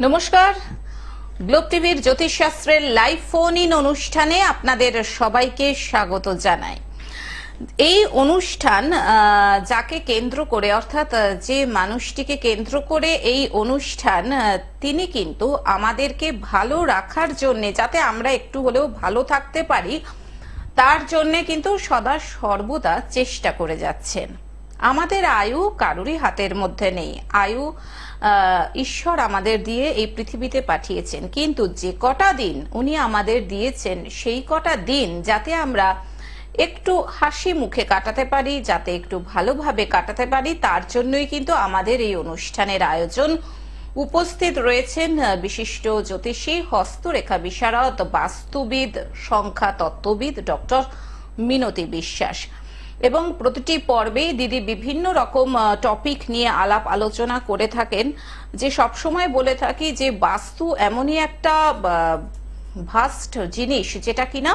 নমস্কার, গ্লোব টিভির জ্যোতিষশাস্ত্রের live phone in অনুষ্ঠানে আপনাদের সবাইকে স্বাগত জানাই। এই অনুষ্ঠান যাকে কেন্দ্র করে, অর্থাৎ যে মানুষটিকে কেন্দ্র করে এই অনুষ্ঠান, তিনি কিন্তু আমাদেরকে ভালো রাখার জন্য, যাতে আমরা একটু হলেও ভালো থাকতে পারি, তার জন্য কিন্তু সদা সর্বদা চেষ্টা করে যাচ্ছেন। আমাদের আয়ু কারোরই হাতের মধ্যে নেই, আয়ু ঈশ্বর আমাদের দিয়ে এই পৃথিবীতে পাঠিয়েছেন, কিন্তু যে কটা দিন উনি আমাদের দিয়েছেন সেই কটা দিন যাতে আমরা একটু হাসি মুখে কাটাতে পারি, যাতে একটু ভালোভাবে কাটাতে পারি, তার জন্যই কিন্তু আমাদের এই অনুষ্ঠানের আয়োজন। উপস্থিত রয়েছেন বিশিষ্ট জ্যোতিষী, হস্তরেখা বিশারদ, বাস্তুবিদ, সংখ্যা তত্ত্ববিদ ডক্টর মিনতি বিশ্বাস। এবং প্রতিটি পর্বেই দিদি বিভিন্ন রকম টপিক নিয়ে আলাপ আলোচনা করে থাকেন। যে সবসময় বলে থাকি যে বাস্তু এমনই একটা ভাস্ট জিনিস যেটা কিনা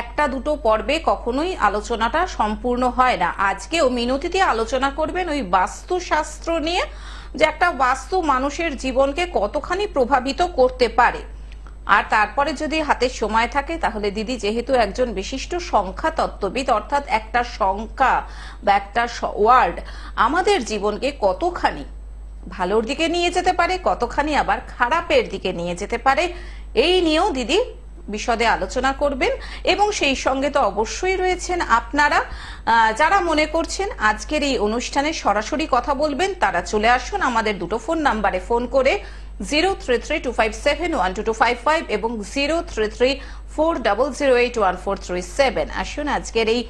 একটা দুটো পর্বে কখনোই আলোচনাটা সম্পূর্ণ হয় না। আজকেও মিনতি দিয়ে আলোচনা করবেন ওই বাস্তুশাস্ত্র নিয়ে, যে একটা বাস্তু মানুষের জীবনকে কতখানি প্রভাবিত করতে পারে। আর তারপরে যদি হাতে সময় থাকে তাহলে দিদি যেহেতু একজন বিশিষ্ট সংখ্যা তত্ত্ববিদ, অর্থাৎ একটা সংখ্যা বা একটা ওয়ার্ড আমাদের জীবনকে কতখানি ভালোর দিকে নিয়ে যেতে পারে, কতখানি আবার খারাপের দিকে নিয়ে যেতে পারে, এই নিয়েও দিদি বিশদে আলোচনা করবেন। এবং সেই সঙ্গে তো অবশ্যই রয়েছেন আপনারা, যারা মনে করছেন আজকের এই অনুষ্ঠানে সরাসরি কথা বলবেন, তারা চলে আসুন আমাদের দুটো ফোন নাম্বারে ফোন করে 0332571225 এবং 0334008143 আসুন আজকের এই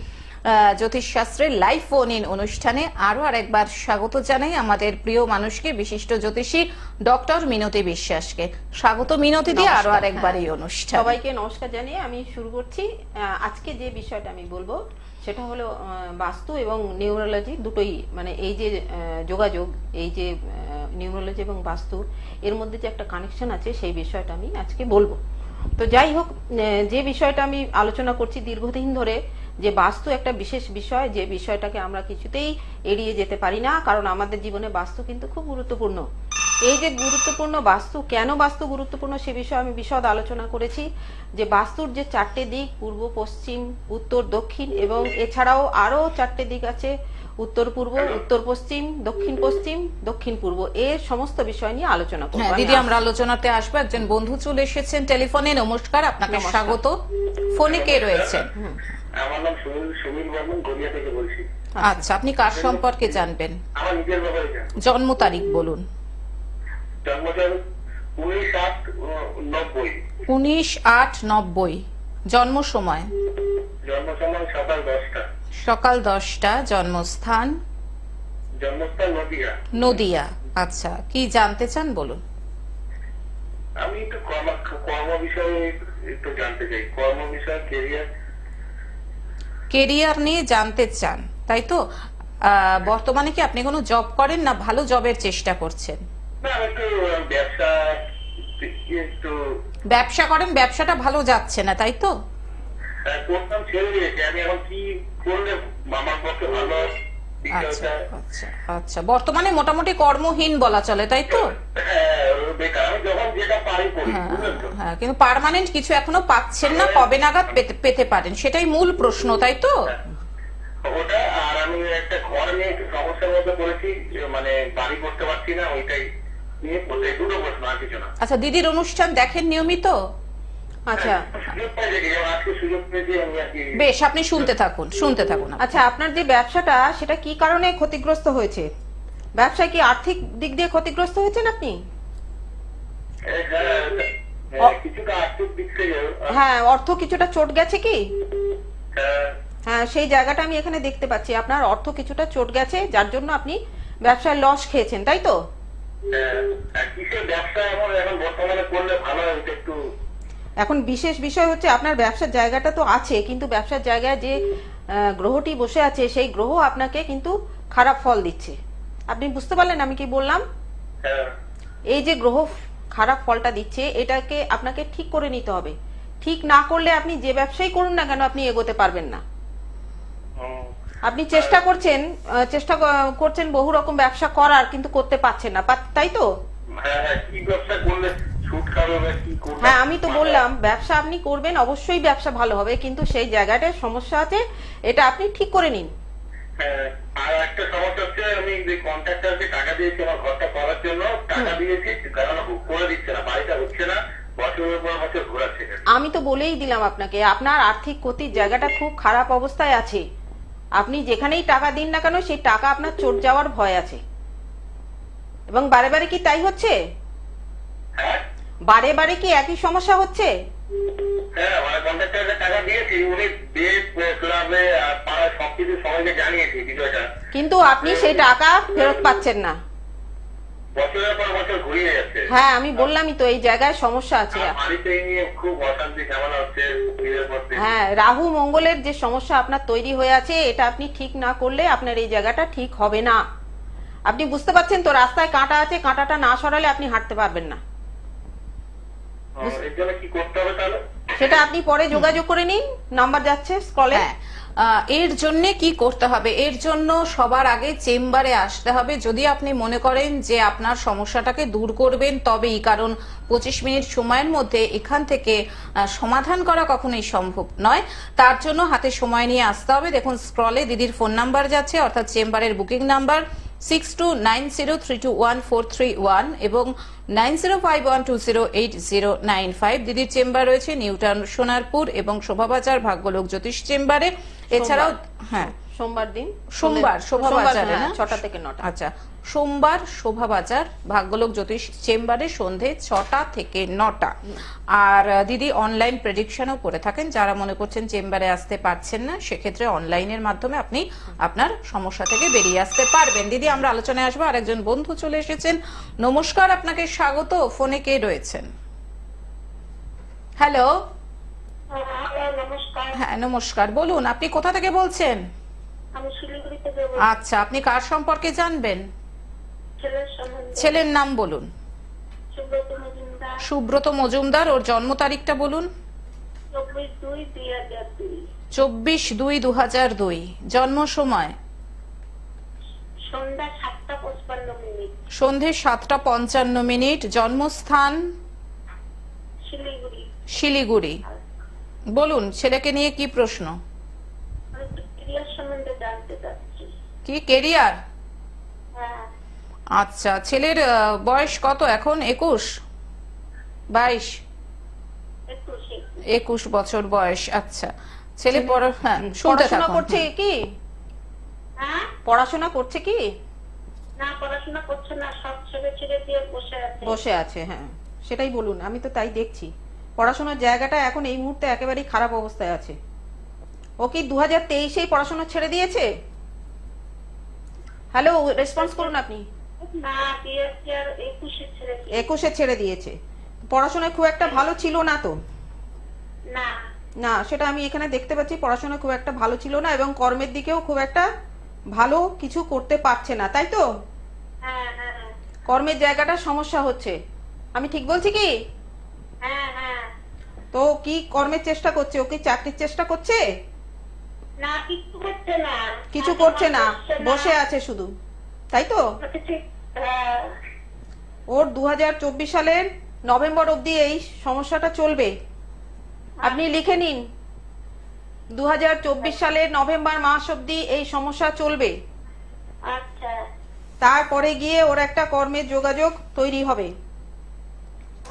জ্যোতিষশাস্ত্রের লাইভ ফোন ইন অনুষ্ঠানে আরো আরেকবার স্বাগত জানাই আমাদের প্রিয় মানুষকে, বিশিষ্ট জ্যোতিষী ডক্টর মিনতি বিশ্বাসকে। স্বাগত মিনতি দিয়ে আরো আরেকবার এই অনুষ্ঠান। সবাইকে নমস্কার জানিয়ে আমি শুরু করছি। আজকে যে বিষয়টা আমি বলবো সেটা হলো বাস্তু এবং নিউরোলজি দুটোই, মানে এই যে যোগাযোগ, এই যে নিউরোলজি এবং বাস্তু এর মধ্যে যে একটা কানেকশন আছে সেই বিষয়টা আমি আজকে বলবো। তো যাই হোক, যে বিষয়টা আমি আলোচনা করছি দীর্ঘদিন ধরে, যে বাস্তু একটা বিশেষ বিষয়, যে বিষয়টাকে আমরা কিছুতেই এড়িয়ে যেতে পারি না, কারণ আমাদের জীবনে বাস্তু কিন্তু খুব গুরুত্বপূর্ণ। এই যে গুরুত্বপূর্ণ বাস্তু, কেন বাস্তু গুরুত্বপূর্ণ সে বিষয়ে আমি বিশদ আলোচনা করেছি। যে বাস্তুর যে চারটে দিক, পূর্ব, পশ্চিম, উত্তর, দক্ষিণ, এবং এছাড়াও আরো চারটে দিক আছে, উত্তর পূর্ব, উত্তর পশ্চিম, দক্ষিণ পশ্চিম, দক্ষিণ পূর্ব, এর সমস্ত বিষয় নিয়ে আলোচনা করব। দিদি আমরা আলোচনাতে আসবো। একজন বন্ধু চলে এসেছেন টেলিফোনে। নমস্কার, আপনাকে স্বাগত। ফোনে কে রয়েছে? আমার নাম সুনীল বর্মন, গড়িয়া থেকে বলছি। আচ্ছা, আপনি কার সম্পর্কে জানবেন? আমার নিজের ব্যাপারে জানবো। জন্ম তারিখ বলুন। জন্ম তারিখ 19/8/90। 19/8/90। জন্ম সময়? জন্ম সময় সকাল 10টা। সকাল 10টা। জন্মস্থান? জন্মস্থান নদিয়া। নদিয়া। আচ্ছা, কি জানতে চান বলুন। আমি একটু কর্ম বিষয়ে একটু জানতে চাই, কর্ম বিষয়, কেরিয়ার নিয়ে জানতে চান, তাই তো? বর্তমানে কি আপনি কোনো জব করেন, না ভালো জবের চেষ্টা করছেন? না, আমি একটু ব্যবসা করেন, ব্যবসাটা ভালো যাচ্ছে না, তাই তো? করতাম, ছেড়ে দিয়েছি। আমি এখন কি করলে আমার পক্ষে ভালো? আচ্ছা আচ্ছা আচ্ছা, বর্তমানে মোটামুটি কর্মহীন বলা চলে, তাই তো? হ্যাঁ, কিন্তু পার্মানেন্ট কিছু এখনো পাচ্ছেন না, কবে নাগাদ পেতে পারেন সেটাই মূল প্রশ্ন, তাই তো? ওটা, আর আমি একটা ঘর নিয়ে একটু সমস্যার মধ্যে পড়েছি, মানে বাড়ি করতে পারছি না, ওইটাই নিয়ে দুটো প্রশ্ন, আর কিছু না। আচ্ছা, দিদির অনুষ্ঠান দেখেন নিয়মিত? আচ্ছা, বেশ, আপনি শুনতে থাকুন, শুনতে থাকুন। আচ্ছা, আপনার যে ব্যবসাটা সেটা কি কারণে ক্ষতিগ্রস্ত হয়েছে? ব্যবসায় কি আর্থিক দিক দিয়ে ক্ষতিগ্রস্ত হয়েছেন আপনি? হ্যাঁ, অর্থ কিছুটা চোট গেছে কি? হ্যাঁ, সেই জায়গাটা আমি এখানে দেখতে পাচ্ছি, আপনার অর্থ কিছুটা চোট গেছে, যার জন্য আপনি ব্যবসায় লস খেয়েছেন, তাই তো? এখন বিশেষ বিষয় হচ্ছে আপনার ব্যবসার জায়গাটা তো আছে, কিন্তু ব্যবসার জায়গায় যে গ্রহটি বসে আছে সেই গ্রহ আপনাকে কিন্তু খারাপ ফল দিচ্ছে। আপনি বুঝতে পারলেন আমি কি বললাম? এই যে গ্রহ খারাপ ফলটা দিচ্ছে, এটাকে আপনাকে ঠিক করে নিতে হবে। ঠিক না করলে আপনি যে ব্যবসাই করুন না কেন আপনি এগোতে পারবেন না। আপনি চেষ্টা করছেন বহু রকম ব্যবসা করার, কিন্তু করতে পারছেন না, তাই তো? আমি তো বললাম ব্যবসা আপনি করবেন, অবশ্যই ব্যবসা ভালো হবে, কিন্তু সেই জায়গাটায় সমস্যা আছে, এটা আপনি ঠিক করে নিন। হ্যাঁ, আর একটা সমস্যা হচ্ছে আমি যে কন্ট্রাক্টরকে টাকা দিয়েছি আমার ঘরটা করার জন্য, টাকা দিয়েছি কারণ করে দিচ্ছে না, বাড়িটা হচ্ছে না, বছরের পর বছর ঘোরাচ্ছে। আমি তো বলেই দিলাম আপনাকে, আপনার আর্থিক ক্ষতির জায়গাটা খুব খারাপ অবস্থায় আছে। আপনি যেখানেই টাকা দিন না কেন সেই টাকা আপনার চোট যাওয়ার ভয় আছে। এবং বারে বারে কি তাই হচ্ছে? হ্যাঁ বারে বারে কি একই সমস্যা হচ্ছে? হ্যাঁ, মানে কন্ট্রাক্টরকে টাকা দিয়েছি, উনি দিয়ে ক্লাবে পাড়ায় সবকিছু সবাইকে জানিয়েছি বিষয়টা, কিন্তু আপনি সেই টাকা ফেরত পাচ্ছেন না। বছরের পর বছর ঘুরিয়ে যাচ্ছে। হ্যাঁ, আমি বললামই তো এই জায়গায় সমস্যা আছে। আর বাড়িতে এই নিয়ে খুব অশান্তি ঝামেলা হচ্ছে বিয়ের পর থেকে। হ্যাঁ, রাহু মঙ্গলের যে সমস্যা আপনার তৈরি হয়ে আছে, এটা আপনি ঠিক না করলে আপনার এই জায়গাটা ঠিক হবে না। আপনি বুঝতে পারছেন তো, রাস্তায় কাঁটা আছে, কাঁটাটা না সরালে আপনি হাঁটতে পারবেন না। এর জন্য কি করতে হবে তাহলে? সেটা আপনি পরে যোগাযোগ করে নিন, নাম্বার যাচ্ছে স্ক্রলে। হ্যাঁ, এর জন্য কি করতে হবে? এর জন্য সবার আগে চেম্বারে আসতে হবে। যদি আপনি মনে করেন যে আপনার সমস্যাটাকে দূর করবেন তবেই, কারণ 25 মিনিট সময়ের মধ্যে এখান থেকে সমাধান করা কখনোই সম্ভব নয়। তার জন্য হাতে সময় নিয়ে আসতে হবে। দেখুন স্ক্রলে দিদির ফোন নাম্বার যাচ্ছে, অর্থাৎ চেম্বারের বুকিং নাম্বার 6290321431 এবং 9051208095। দিদির চেম্বার রয়েছে নিউটাউন সোনারপুর এবং শোভাবাজার ভাগ্যলোক জ্যোতিষ চেম্বারে। এছাড়াও হ্যাঁ, সোমবার দিন, সোমবার শোভাবাজারে না, 6টা থেকে 9টা। আচ্ছা, সোমবার শোভাবাজার ভাগ্যলোক জ্যোতিষ চেম্বারে সন্ধে 6টা থেকে 9টা। আর দিদি অনলাইন প্রেডিকশনও করে থাকেন। যারা মনে করছেন চেম্বারে আসতে পারছেন না, সেক্ষেত্রে অনলাইনের মাধ্যমে আপনি আপনার সমস্যা থেকে বেরিয়ে আসতে পারবেন। দিদি, আমরা আলোচনায় আসবো। আরেকজন বন্ধু চলে এসেছেন। নমস্কার, আপনাকে স্বাগত। ফোনে কে রয়েছেন? হ্যালো। নমস্কার, হ্যাঁ নমস্কার, বলুন আপনি কোথা থেকে বলছেন? আমি শিলিগুড়ি থেকে বলছি। আচ্ছা, আপনি কার সম্পর্কে জানবেন? ছেলের সম্বন্ধে। ছেলের নাম বলুন। সুব্রত মজুমদার। সুব্রত মজুমদার। ওর জন্ম তারিখটা বলুন। 24/2/2002। 24/2/2002। জন্ম সময় সন্ধ্যা 7:55। সন্ধে 7:55। জন্মস্থান শিলিগুড়ি। শিলিগুড়ি। বলুন ছেলেকে নিয়ে কি প্রশ্ন? আমি একটু ক্যারিয়ার সম্বন্ধে জানতে চাচ্ছি। কি কেরিয়ার? হ্যাঁ। আচ্ছা, ছেলের বয়স কত এখন? 21, 22? 21 বছর বয়স। আচ্ছা, ছেলে হ্যাঁ, শুনতে পড়াশোনা থাকুন। করছে কি? হ্যাঁ, পড়াশোনা করছে কি? না পড়াশোনা করছে না, সব ছেড়ে ছেড়ে দিয়ে বসে আছে। বসে আছে, হ্যাঁ সেটাই বলুন। আমি তো তাই দেখছি, পড়াশোনার জায়গাটা এখন এই মুহূর্তে একেবারেই খারাপ অবস্থায় আছে। ও কি 2023-এই পড়াশোনা ছেড়ে দিয়েছে? হ্যালো, রেসপন্স করুন আপনি। না, 2021-এ ছেড়ে দিয়েছে। 21-এ ছেড়ে দিয়েছে। পড়াশোনায় খুব একটা ভালো ছিল না তো? না। না, সেটা আমি এখানে দেখতে পাচ্ছি, পড়াশোনা খুব একটা ভালো ছিল না এবং কর্মের দিকেও খুব একটা ভালো কিছু করতে পারছে না, তাই তো? হ্যাঁ হ্যাঁ কর্মের জায়গাটা সমস্যা হচ্ছে, আমি ঠিক বলছি কি? হ্যাঁ হ্যাঁ। তো কি কর্মের চেষ্টা করছে? ও কি চাকরির চেষ্টা করছে? না, কিছু করছে না। কিছু করছে না, বসে আছে শুধু, তাই তো? হ্যাঁ। ওর 2024 সালের নভেম্বর অবধি এই সমস্যাটা চলবে। আপনি লিখে নিন, 2024 সালের নভেম্বর মাস অবধি এই সমস্যা চলবে। আচ্ছা তারপরে গিয়ে ওর একটা কর্মের যোগাযোগ তৈরি হবে।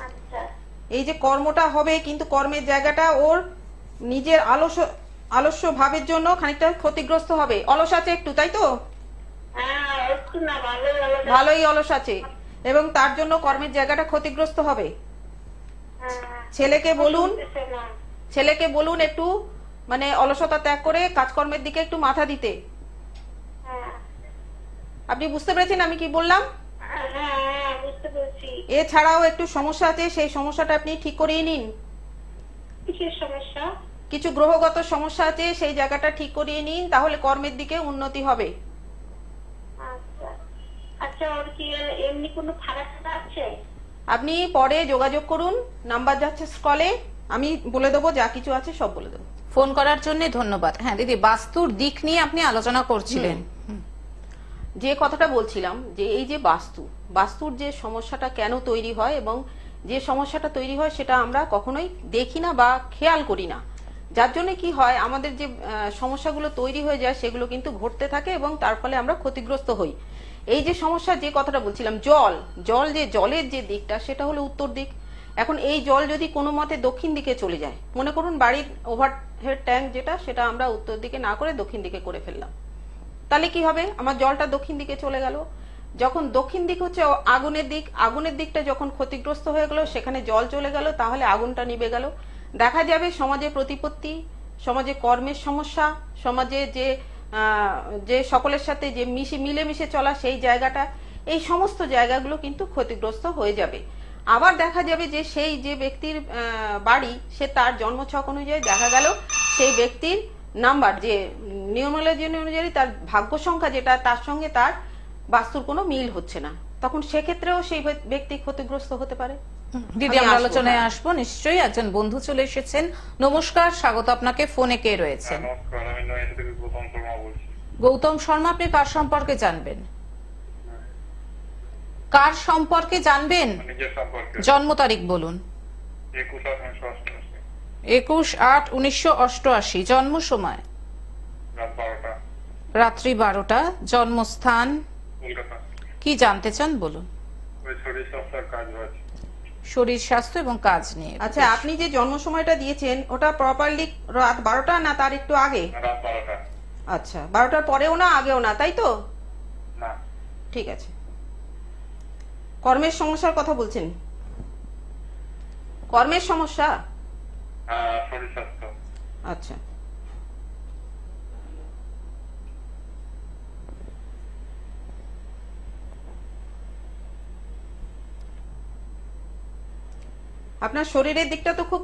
আচ্ছা। এই যে কর্মটা হবে, কিন্তু কর্মের জায়গাটা ওর নিজের আলস্য ভাবের জন্য খানিকটা ক্ষতিগ্রস্ত হবে। অলস আছে একটু, তাই তো? হ্যাঁ, একটু না, ভালোই অলস আছে এবং তার জন্য কর্মের জায়গাটা ক্ষতিগ্রস্ত হবে। ছেলেকে বলুন একটু মানে অলসতা ত্যাগ করে কাজকর্মের দিকে একটু মাথা দিতে। আপনি বুঝতে পেরেছেন আমি কি বললাম? হ্যাঁ, বুঝতে পেরেছি। এছাড়াও একটু সমস্যা আছে, সেই সমস্যাটা আপনি ঠিক করিয়ে নিন। কিসের সমস্যা? কিছু গ্রহগত সমস্যা আছে, সেই জায়গাটা ঠিক করিয়ে নিন, তাহলে কর্মের দিকে উন্নতি হবে। আচ্ছা আচ্ছা। ওর কি এমনি কোনো খারাপ আছে? আপনি পরে যোগাযোগ করুন, নাম্বার যাচ্ছে স্ক্রলে, আমি বলে দেবো, যা কিছু আছে সব বলে দেবো। ফোন করার জন্য ধন্যবাদ। হ্যাঁ দিদি, বাস্তুর দিক নিয়ে আপনি আলোচনা করছিলেন। যে কথাটা বলছিলাম যে এই যে বাস্তুর যে সমস্যাটা কেন তৈরি হয় এবং যে সমস্যাটা তৈরি হয় সেটা আমরা কখনোই দেখি না বা খেয়াল করি না, যার জন্য কি হয় আমাদের যে সমস্যাগুলো তৈরি হয়ে যায় সেগুলো কিন্তু ঘটতে থাকে এবং তার ফলে আমরা ক্ষতিগ্রস্ত হই। এই যে সমস্যা, যে কথাটা বলছিলাম, জলের যে দিকটা সেটা হলো উত্তর দিক। এখন এই জল যদি কোনো মতে দক্ষিণ দিকে চলে যায়, মনে করুন বাড়ির ওভারহেড ট্যাঙ্ক যেটা, সেটা আমরা উত্তর দিকে না করে দক্ষিণ দিকে করে ফেললাম, তাহলে কি হবে? আমার জলটা দক্ষিণ দিকে চলে গেল। যখন দক্ষিণ দিক হচ্ছে আগুনের দিকটা যখন ক্ষতিগ্রস্ত হয়ে গেল, সেখানে জল চলে গেল, তাহলে আগুনটা নিভে গেল। দেখা যাবে সমাজে প্রতিপত্তি, সমাজে কর্মের সমস্যা, সমাজে যে সকলের সাথে যে মিলেমিশে চলা সেই জায়গাটা, এই সমস্ত জায়গাগুলো কিন্তু ক্ষতিগ্রস্ত হয়ে যাবে। আবার দেখা যাবে যে সেই যে ব্যক্তির বাড়ি, সে তার জন্মছক অনুযায়ী দেখা গেল সেই ব্যক্তির নাম্বার, যে নিউমারোলজি অনুযায়ী তার ভাগ্য সংখ্যা যেটা, তার সঙ্গে তার বাস্তুর কোনো মিল হচ্ছে না, তখন সেক্ষেত্রেও সেই ব্যক্তি ক্ষতিগ্রস্ত হতে পারে। দিদি আমরা আলোচনায় আসবো নিশ্চয়ই। একজন বন্ধু চলে এসেছেন, নমস্কার, স্বাগত আপনাকে। ফোনে কে রয়েছেন? নমস্কার, আমি নয়ডা থেকে গৌতম শর্মা বলছি। গৌতম শর্মা, আপনি কার সম্পর্কে জানবেন? কার সম্পর্কে জানবেন? নিজের সম্পর্কে। জন্ম তারিখ বলুন। 21/8/1988, 21/8/1988। জন্ম সময়? রাত 12টা, রাত্রি 12টা। জন্মস্থান? কলকাতা। কি জানতে চান বলুন। ওই শরীর স্বাস্থ্যের কাজ হয়েছে। শরীর স্বাস্থ্য এবং কাজ নিয়ে। আচ্ছা, আপনি যে জন্ম সময়টা দিয়েছেন ওটা প্রপারলি রাত 12টা না তার একটু আগে? রাত 12টা। আচ্ছা, 12টার পরেও না আগেও না, তাই তো? না। ঠিক আছে। কর্মের সমস্যার কথা বলছেন? কর্মের সমস্যা? শরীর স্বাস্থ্য। আচ্ছা, আপনার শরীরের দিকটা তো খুব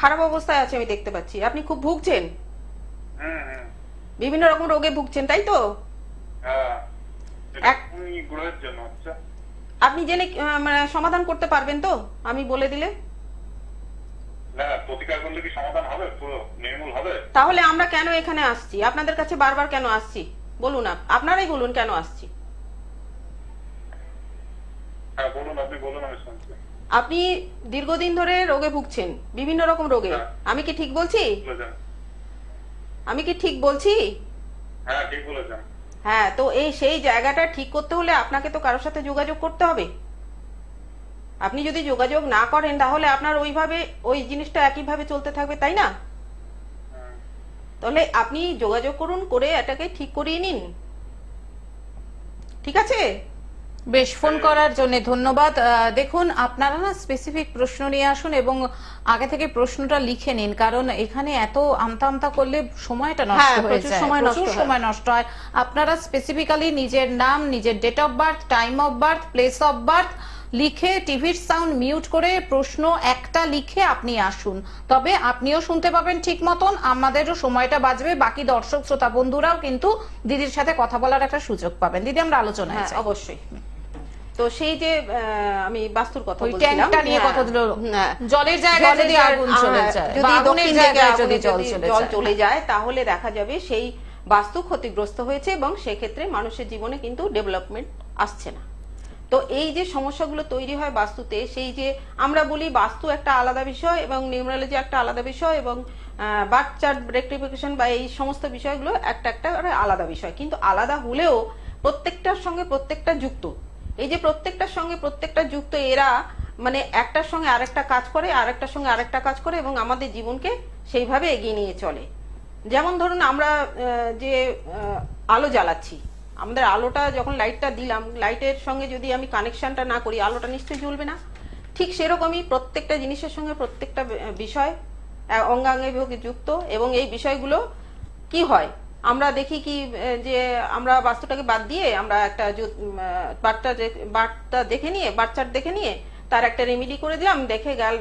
খারাপ অবস্থায় আছে আমি দেখতে পাচ্ছি। আপনি খুব ভুগছেন, বিভিন্ন রকম রোগে ভুগছেন, তাই তো? গ্রহের জন্য হচ্ছে। আপনি জেনে সমাধান করতে পারবেন তো আমি বলে দিলে? না, প্রতিকার করলে কি সমাধান হবে, পুরো নির্মূল হবে? তাহলে আমরা কেন এখানে আসছি, আপনাদের কাছে বারবার কেন আসছি বলুন? আপনারাই বলুন কেন আসছি। হ্যাঁ বলুন, আপনি বলুন, আমি শুনছি। আপনি দীর্ঘদিন ধরে রোগে ভুগছেন, বিভিন্ন রকম রোগে। আমি কি ঠিক বলছি? আমি কি ঠিক বলছি? হ্যাঁ ঠিক বলেছেন। হ্যাঁ, তো সেই জায়গাটা ঠিক করতে হলে আপনাকে তো কারোর সাথে যোগাযোগ করতে হবে। আপনি যদি যোগাযোগ না করেন তাহলে আপনার ওই জিনিসটা একইভাবে চলতে থাকবে, তাই না? তাহলে আপনি যোগাযোগ করুন, করে এটাকে ঠিক করিয়ে নিন, ঠিক আছে? বেশ, ফোন করার জন্য ধন্যবাদ। দেখুন, আপনারা না স্পেসিফিক প্রশ্ন নিয়ে আসুন এবং আগে থেকে প্রশ্নটা লিখে নিন, কারণ এখানে এত আমতা করলে সময়টা নষ্ট হয়ে যায়, প্রচুর সময় নষ্ট হয়। আপনারা স্পেসিফিক্যালি নিজের নাম, নিজের date of birth, time of birth, place of birth লিখে টিভির সাউন্ড মিউট করে প্রশ্ন একটা লিখে আপনি আসুন, তবে আপনিও শুনতে পাবেন ঠিক মতন, আমাদেরও সময়টা বাঁচবে, বাকি দর্শক শ্রোতা বন্ধুরাও কিন্তু দিদির সাথে কথা বলার একটা সুযোগ পাবেন। দিদি আমরা আলোচনায় যাই। অবশ্যই। তো সেই যে আমি বাস্তুর কথা বলছিলাম, ট্যাঙ্কটা নিয়ে কথা দিল, জলের জায়গায় যদি আগুন চলে যায়, যদি আগুনের জায়গায় যদি জল চলে যায়, তাহলে দেখা যাবে সেই বাস্তু ক্ষতিগ্রস্ত হয়েছে এবং সেক্ষেত্রে মানুষের জীবনে কিন্তু ডেভেলপমেন্ট আসছে না। তো এই যে সমস্যাগুলো তৈরি হয় বাস্তুতে, সেই যে আমরা বলি বাস্তু একটা আলাদা বিষয় এবং নিউমারোলজি একটা আলাদা বিষয় এবং বার্থ চার্ট রেকটিফিকেশন বা এই সমস্ত বিষয়গুলো একটা আলাদা বিষয়, কিন্তু আলাদা হলেও প্রত্যেকটার সঙ্গে প্রত্যেকটা যুক্ত। এই যে প্রত্যেকটার সঙ্গে প্রত্যেকটা যুক্ত, এরা একটার সঙ্গে আরেকটা কাজ করে, আরেকটার সঙ্গে আরেকটা কাজ করে এবং আমাদের জীবনকে সেইভাবে এগিয়ে নিয়ে চলে। যেমন ধরুন, আমরা যে আলো জ্বালাচ্ছি, আমাদের আলোটা যখন লাইটটা দিলাম, লাইটের সঙ্গে যদি আমি কানেকশনটা না করি আলোটা নিশ্চয়ই জ্বলবে না। ঠিক সেরকমই প্রত্যেকটা জিনিসের সঙ্গে প্রত্যেকটা বিষয় অঙ্গাঙ্গে যুক্ত এবং এই বিষয়গুলো কি হয় আমরা দেখি কি যে আমরা বাস্তুটাকে বাদ দিয়ে আমরা একটা বার্তা দেখে নিয়ে, বার্থ চার্ট দেখে নিয়ে তার একটা রেমেডি করে দিলাম,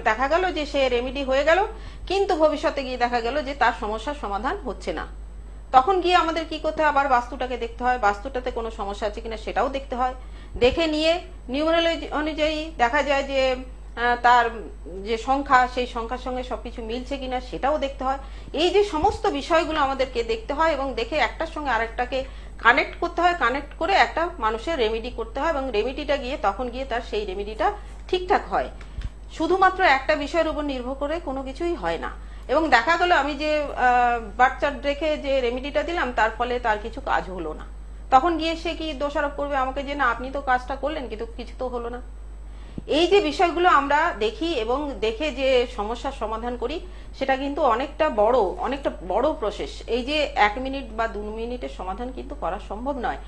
দেখা গেল যে সে রেমেডি হয়ে গেল, কিন্তু ভবিষ্যতে গিয়ে দেখা গেল যে তার সমস্যার সমাধান হচ্ছে না। তখন গিয়ে আমাদের কি করতে হয়, আবার বাস্তুটাকে দেখতে হয়, বাস্তুটাতে কোনো সমস্যা আছে কিনা সেটাও দেখতে হয়। দেখে নিয়ে নিউমারোলজি অনুযায়ী দেখা যায় যে তার যে সংখ্যা, সেই সংখ্যার সঙ্গে সবকিছু মিলছে কিনা সেটাও দেখতে হয়। এই যে সমস্ত বিষয়গুলো আমাদেরকে দেখতে হয় এবং দেখে একটার সঙ্গে আরেকটাকে কানেক্ট করতে হয়, কানেক্ট করে একটা মানুষের রেমেডি করতে হয় এবং রেমেডিটা গিয়ে তখন গিয়ে তার সেই রেমেডিটা ঠিকঠাক হয়। শুধুমাত্র একটা বিষয়ের উপর নির্ভর করে কোনো কিছুই হয় না। এবং দেখা গেল আমি যে বার্থ চার্ট রেখে যে রেমিডিটা দিলাম তার ফলে তার কিছু কাজ হলো না, তখন গিয়ে সে কি দোষারোপ করবে আমাকে যে না আপনি তো কাজটা করলেন কিন্তু কিছু তো হলো না। এই যে বিষয়গুলো আমরা দেখি এবং দেখে যে সমস্যার সমাধান করি সেটা কিন্তু অনেকটা বড় প্রসেস। এই যে 1 মিনিট বা 2 মিনিটের সমাধান কিন্তু করা সম্ভব নয়।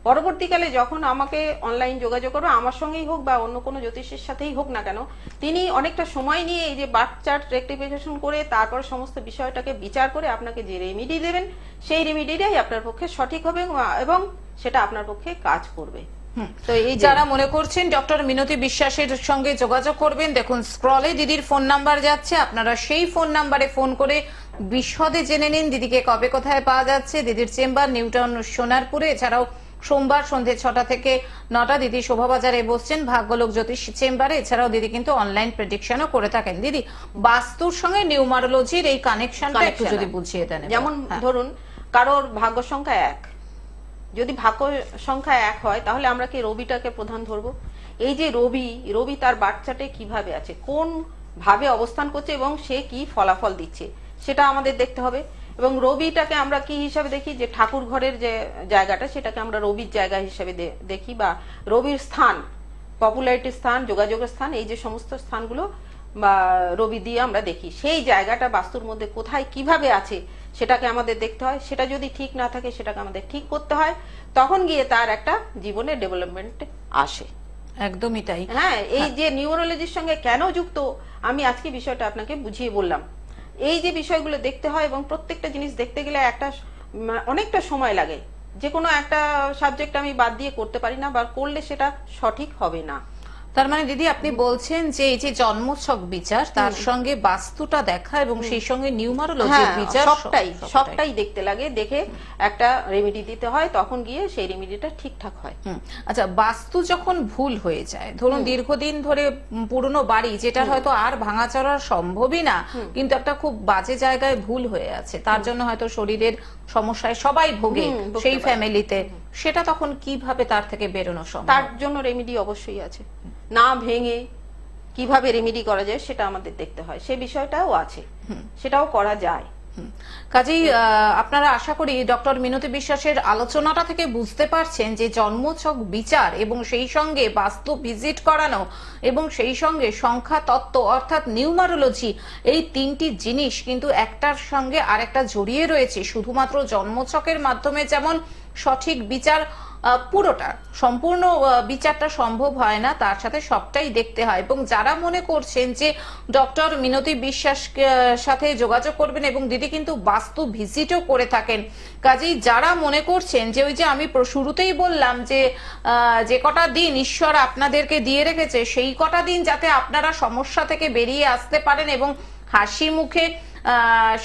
পরবর্তীকালে যখন আমাকে অনলাইন যোগাযোগ করবে, আমার সঙ্গেই হোক বা অন্য কোনো জ্যোতিষের সাথেই হোক না কেন, তিনি অনেকটা সময় নিয়ে এই যে বার্থ চার্ট রেকটিফিকেশন করে তারপর সমস্ত বিষয়টাকে বিচার করে আপনাকে যে রেমিডি দেবেন সেই রেমিডিটাই আপনার পক্ষে সঠিক হবে এবং সেটা আপনার পক্ষে কাজ করবে। তো এই যারা মনে করছেন ডক্টর মিনতি বিশ্বাসের সঙ্গে যোগাযোগ করবেন, দেখুন স্ক্রলে দিদির ফোন নাম্বার যাচ্ছে, আপনারা সেই ফোন নাম্বারে ফোন করে বিশদে জেনে নিন দিদিকে কবে কোথায় পাওয়া যাচ্ছে। দিদির চেম্বার নিউটাউন সোনারপুরে, এছাড়াও সোমবার সন্ধ্যে 6টা থেকে 9টা দিদি শোভাবাজারে বসছেন ভাগ্যলোক জ্যোতিষ চেম্বারে। এছাড়াও দিদি কিন্তু অনলাইন প্রেডিকশনও করে থাকেন। দিদি, বাস্তুর সঙ্গে নিউমারোলজির এই কানেকশনটা একটু যদি বুঝিয়ে দেন। যেমন ধরুন কারোর ভাগ্য সংখ্যা 1, যদি ভাগ্য সংখ্যা 1 হয় তাহলে আমরা কি রবিটাকে প্রধান ধরবো। এই যে রবি তার বার্থ চার্টে কিভাবে আছে, কোন ভাবে অবস্থান করছে এবং সে কি ফলাফল দিচ্ছে সেটা আমাদের দেখতে হবে। এবং রবিটাকে আমরা কি হিসাবে দেখি, যে ঠাকুর ঘরের যে জায়গাটা সেটাকে আমরা রবির জায়গা হিসাবে দেখি, বা রবির স্থান, পপুলারিটির স্থান, যোগাযোগের স্থান, এই যে সমস্ত স্থানগুলো বা রবি দিয়ে আমরা দেখি সেই জায়গাটা বাস্তুর মধ্যে কোথায় কিভাবে আছে সেটাকে আমাদের দেখতে হয়। সেটা যদি ঠিক না থাকে সেটাকে আমাদের ঠিক করতে হয়, তখন গিয়ে তার একটা জীবনের ডেভেলপমেন্ট আসে। একদমই তাই। হ্যাঁ, এই যে নিউরোলজির সঙ্গে কেন যুক্ত আমি আজকে বিষয়টা আপনাকে বুঝিয়ে বললাম। এই যে বিষয়গুলো দেখতে হয় এবং প্রত্যেকটা জিনিস দেখতে গেলে অনেকটা সময় লাগে। যে কোনো একটা সাবজেক্ট আমি বাদ দিয়ে করতে পারি না, বা করলে সেটা সঠিক হবে না। তার মানে দিদি আপনি বলছেন যে এই যে জন্মছক বিচার তার সঙ্গে বাস্তুটা দেখা এবং সেই সঙ্গে নিউমারোলজির বিচার সবটাই দেখতে লাগে, দেখে একটা রেমেডি দিতে হয়, তখন গিয়ে সেই রেমেডিটা ঠিকঠাক হয়। আচ্ছা, বাস্তু যখন ভুল হয়ে যায়, ধরুন দীর্ঘদিন ধরে পুরনো বাড়ি যেটা হয়তো আর ভাঙাচড়া সম্ভবই না, কিন্তু একটা খুব বাজে জায়গায় ভুল হয়ে আছে, তার জন্য হয়তো শরীরের সমস্যায় সবাই ভোগে সেই ফ্যামিলিতে, সেটা তখন কিভাবে তার থেকে বেরোনো সম্ভব? তার জন্য রেমেডি অবশ্যই আছে। না ভেঙে কিভাবে রেমেডি করা যায় সেটা আমাদের দেখতে হয়, সে বিষয়টাও আছে, সেটাও করা যায়। কাজেই আপনারা আশা করি ডক্টর মিনতি বিশ্বাসের আলোচনাটা থেকে বুঝতে পারছেন যে জন্মছক বিচার এবং সেই সঙ্গে বাস্তু ভিজিট করানো এবং সেই সঙ্গে সংখ্যা তত্ত্ব অর্থাৎ নিউমারোলজি, এই 3টি জিনিস কিন্তু একটার সঙ্গে আরেকটা জড়িয়ে রয়েছে। শুধুমাত্র জন্মছকের মাধ্যমে যেমন সঠিক বিচার পুরোটা সম্পূর্ণ বিচারটা সম্ভব হয় না, তার সাথে সবটাই দেখতে হয়। এবং যারা মনে করছেন যে ডক্টর মিনতি বিশ্বাস সাথে যোগাযোগ করবেন, এবং দিদি কিন্তু বাস্তু ভিজিটও করে থাকেন, কাজেই যারা মনে করছেন যে ওই যে আমি শুরুতেই বললাম যে কটা দিন ঈশ্বর আপনাদেরকে দিয়ে রেখেছে সেই কটা দিন যাতে আপনারা সমস্যা থেকে বেরিয়ে আসতে পারেন এবং হাসি মুখে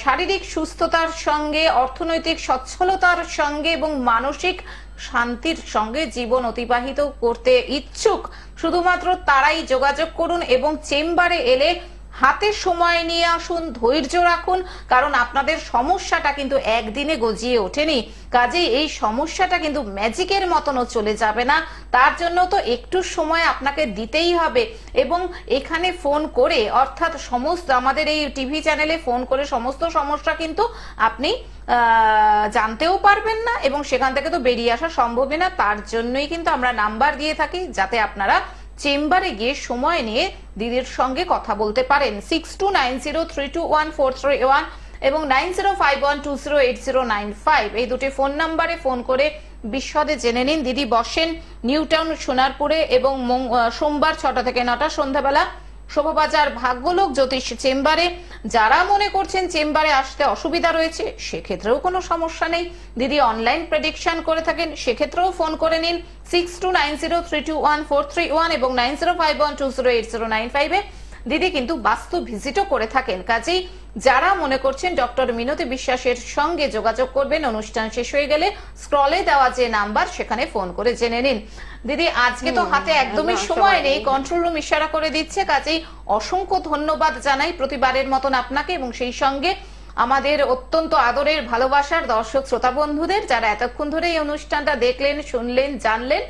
শারীরিক সুস্থতার সঙ্গে, অর্থনৈতিক সচ্ছলতার সঙ্গে এবং মানসিক শান্তির সঙ্গে জীবন অতিবাহিত করতে ইচ্ছুক, শুধুমাত্র তারাই যোগাযোগ করুন এবং চেম্বারে এলে হাতে সময় নিয়ে আসুন, ধৈর্য রাখুন, কারণ আপনাদের সমস্যাটা কিন্তু একদিনে গজিয়ে ওঠেনি। কাজেই এই সমস্যাটা কিন্তু ম্যাজিকের মতনও চলে যাবে না, তার জন্য তো একটু সময় আপনাকে দিতেই হবে। এবং এখানে ফোন করে অর্থাৎ সমস্ত আমাদের এই টিভি চ্যানেলে ফোন করে সমস্ত সমস্যা কিন্তু আপনি জানতেও পারবেন না এবং সেখান থেকে তো বেরিয়ে আসা সম্ভবই না। তার জন্যই কিন্তু আমরা নাম্বার দিয়ে থাকি যাতে আপনারা চেম্বারে গিয়ে সময় নিয়ে দিদির সঙ্গে কথা বলতে পারেন। 6290321431 এবং 9051208095 এই দুটি ফোন নাম্বারে ফোন করে বিশদে জেনে নিন। দিদি বসেন নিউটাউন সোনারপুরে এবং সোমবার 6টা থেকে 9টা সন্ধ্যাবেলা শোভাবাজার ভাগ্যলোক জ্যোতিষ চেম্বারে। যারা মনে করছেন চেম্বারে আসতে অসুবিধা রয়েছে সেক্ষেত্রেও কোনো সমস্যা নেই, দিদি অনলাইন প্রেডিকশন করে থাকেন, সেক্ষেত্রেও ফোন করে নিন 6290321431 এবং 9051208095 এ দিদি কিন্তু বাস্তু ভিজিটও করে থাকেন। কাজেই যারা মনে করছেন ডক্টর মিনতি বিশ্বাসের সঙ্গে যোগাযোগ করবেন অনুষ্ঠান শেষ হয়ে গেলে স্ক্রলে দেওয়া যে নাম্বার সেখানে ফোন করে জেনে নিন। দিদি আজকে তো হাতে একদমই সময় নেই, কন্ট্রোল রুম ইশারা করে দিচ্ছে, কাজেই অসংখ্য ধন্যবাদ জানাই প্রতিবারের মতন আপনাকে এবং সেই সঙ্গে আমাদের অত্যন্ত আদরের ভালোবাসার দর্শক শ্রোতা বন্ধুদের যারা এতক্ষণ ধরে এই অনুষ্ঠানটা দেখলেন, শুনলেন, জানলেন।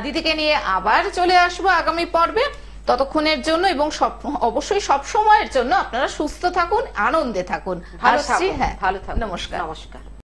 দিদিকে নিয়ে আবার চলে আসবো আগামী পর্বে। ততক্ষণের জন্য এবং অবশ্যই সব সময়ের জন্য আপনারা সুস্থ থাকুন, আনন্দে থাকুন। ভালো আসছি, থাকুন, হ্যাঁ, ভালো থাকুন। নমস্কার। নমস্কার।